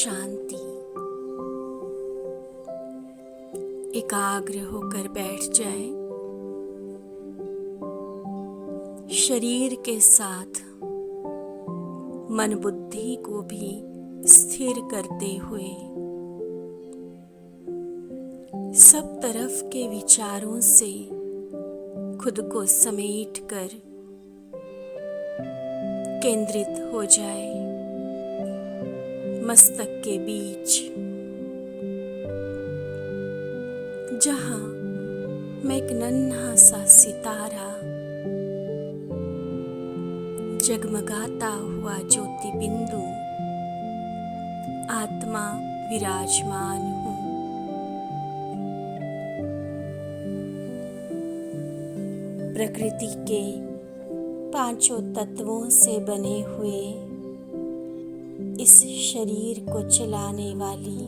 शांति। एकाग्र होकर बैठ जाएं। शरीर के साथ मन बुद्धि को भी स्थिर करते हुए सब तरफ के विचारों से खुद को समेट कर केंद्रित हो जाए मस्तक के बीच, जहां मैं एक नन्हा सा सितारा, जगमगाता हुआ ज्योति बिंदु, आत्मा विराजमान हूँ। प्रकृति के पांचों तत्वों से बने हुए इस शरीर को चलाने वाली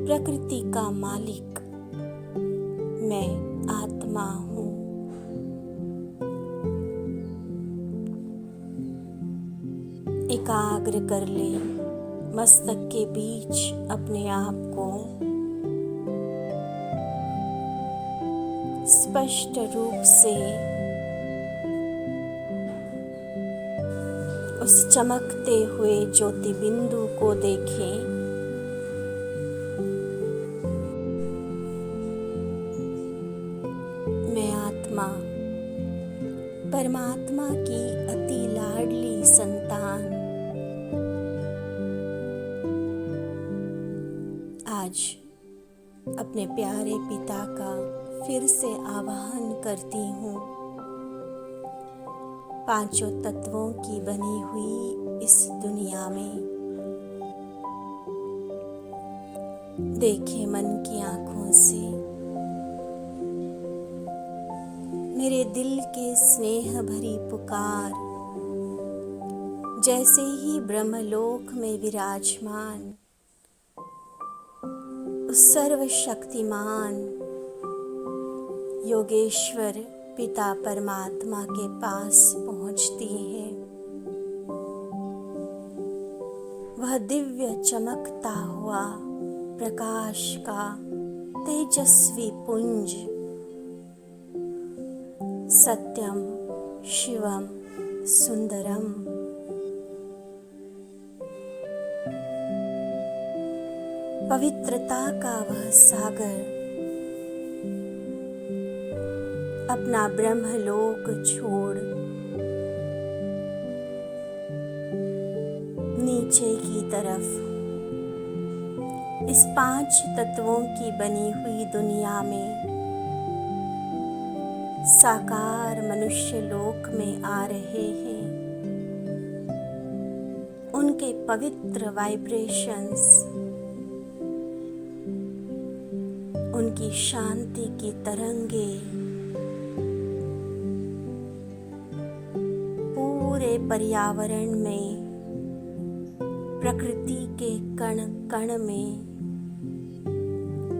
प्रकृति का मालिक मैं आत्मा हूँ। एकाग्र कर ले मस्तक के बीच अपने आप को, स्पष्ट रूप से उस चमकते हुए ज्योति बिंदु को देखें। मैं आत्मा परमात्मा की अति लाडली संतान आज अपने प्यारे पिता का फिर से आवाहन करती हूँ। पांचों तत्वों की बनी हुई इस दुनिया में देखे मन की आंखों से मेरे दिल के स्नेह भरी पुकार, जैसे ही ब्रह्मलोक में विराजमान उस सर्वशक्तिमान योगेश्वर पिता परमात्मा के पास पहुंचती है। वह दिव्य चमकता हुआ प्रकाश का तेजस्वी पुंज, सत्यम शिवम सुंदरम, पवित्रता का वह सागर अपना ब्रह्मलोक छोड़ नीचे की तरफ इस पांच तत्वों की बनी हुई दुनिया में साकार मनुष्य लोक में आ रहे हैं। उनके पवित्र वाइब्रेशंस, उनकी शांति की तरंगे पूरे पर्यावरण में, प्रकृति के कण कण में,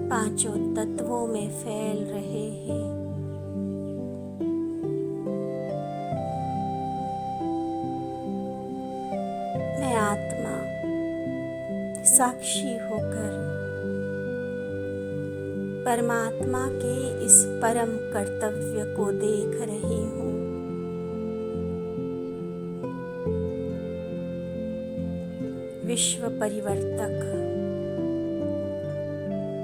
पांचों तत्वों में फैल रहे हैं। मैं आत्मा साक्षी होकर परमात्मा के इस परम कर्तव्य को देख रही हूँ। विश्व परिवर्तक,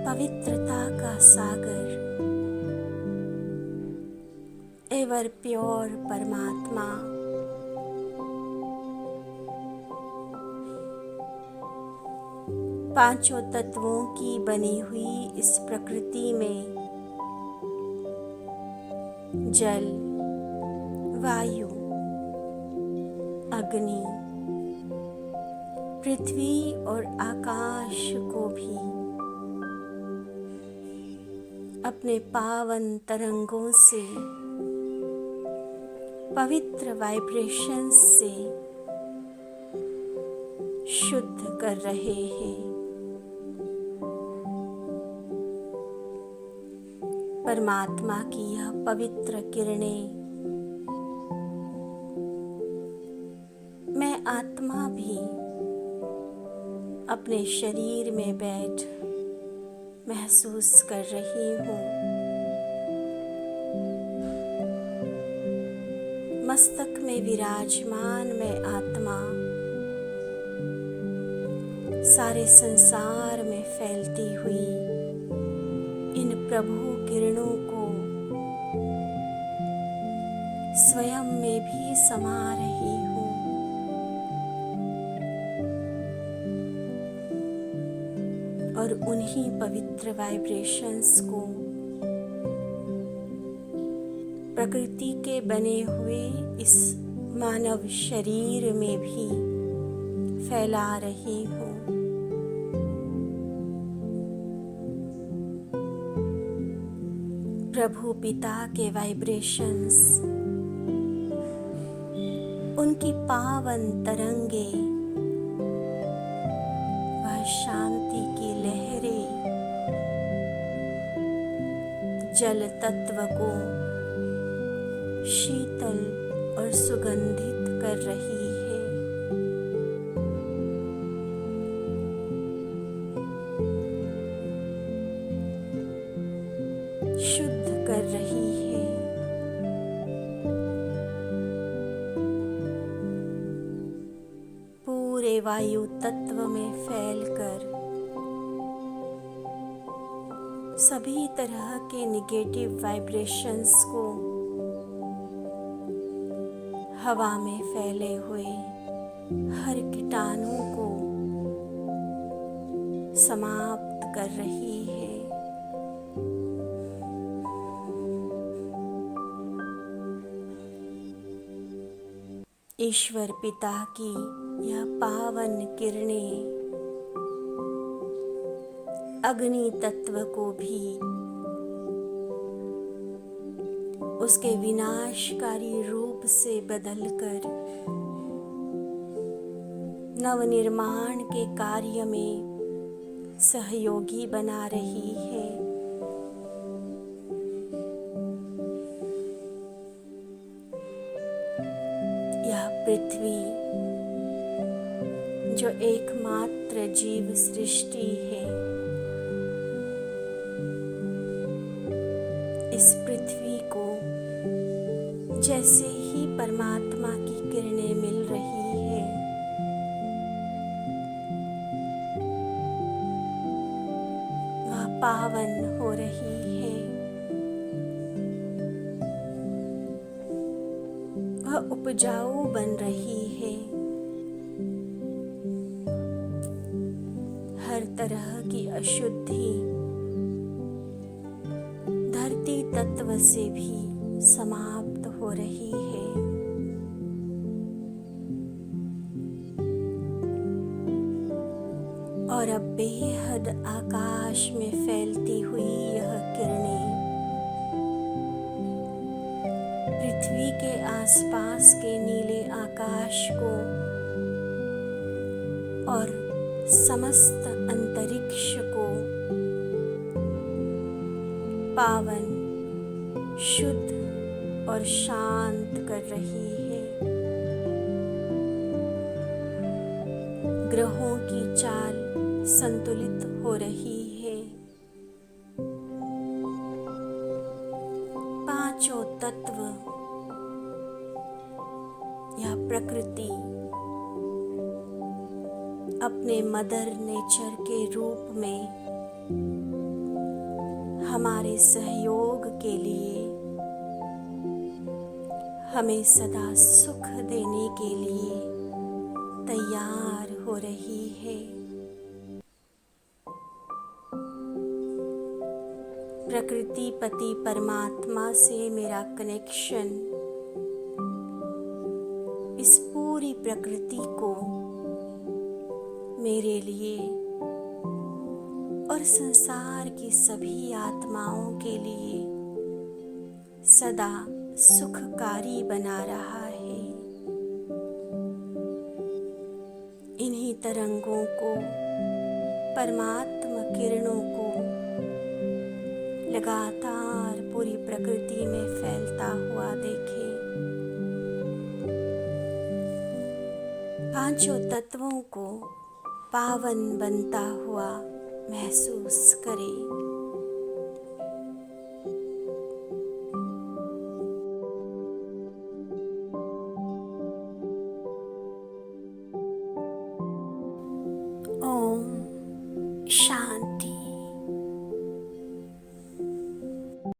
पवित्रता का सागर, एवर प्योर परमात्मा पांचों तत्वों की बनी हुई इस प्रकृति में जल, वायु, अग्नि, पृथ्वी और आकाश को भी अपने पावन तरंगों से, पवित्र वाइब्रेशंस से शुद्ध कर रहे हैं। परमात्मा की यह पवित्र किरणें मैं आत्मा भी अपने शरीर में बैठ महसूस कर रही हूँ। मस्तक में विराजमान मैं आत्मा सारे संसार में फैलती हुई इन प्रभु किरणों को स्वयं में भी समा रही हूँ। और उन्हीं पवित्र वाइब्रेशंस को प्रकृति के बने हुए इस मानव शरीर में भी फैला रही हूँ। प्रभु पिता के वाइब्रेशंस, उनकी पावन तरंगे, वह शांति की लहरें जल तत्व को शीतल और सुगंधित कर रही है। शुद्ध कर रही है। पूरे वायु तत्व में फैलकर सभी तरह के निगेटिव वाइब्रेशंस को हवा में फैले हुए हर कीटाणु को समाप्त कर रही है। ईश्वर पिता की यह पावन किरणें अग्नि तत्व को भी उसके विनाशकारी रूप से बदलकर नवनिर्माण के कार्य में सहयोगी बना रही है। यह पृथ्वी जो एकमात्र जीव सृष्टि है, इस पृथ्वी को जैसे ही परमात्मा की किरणें मिल रही है, वह पावन हो रही है। वह उपजाऊ बन रही है। हर तरह की अशुद्धि धरती तत्व से भी समाप्त हो रही है। और अब बेहद आकाश में फैलती हुई यह किरणें पृथ्वी के आसपास के नीले आकाश को और समस्त अंतरिक्ष को पावन, शुद्ध और शांत कर रही है। ग्रहों की चाल संतुलित हो रही है। पांचों तत्व या प्रकृति अपने मदर नेचर के रूप में हमारे सहयोग के लिए, हमें सदा सुख देने के लिए तैयार हो रही है। प्रकृति पति परमात्मा से मेरा कनेक्शन इस पूरी प्रकृति को मेरे लिए और संसार की सभी आत्माओं के लिए सदा सुखकारी बना रहा है। इन्हीं तरंगों को, परमात्मा किरणों को लगातार पूरी प्रकृति में फैलता हुआ देखें। पांचों तत्वों को पावन बनता हुआ महसूस करें। ओम शांति।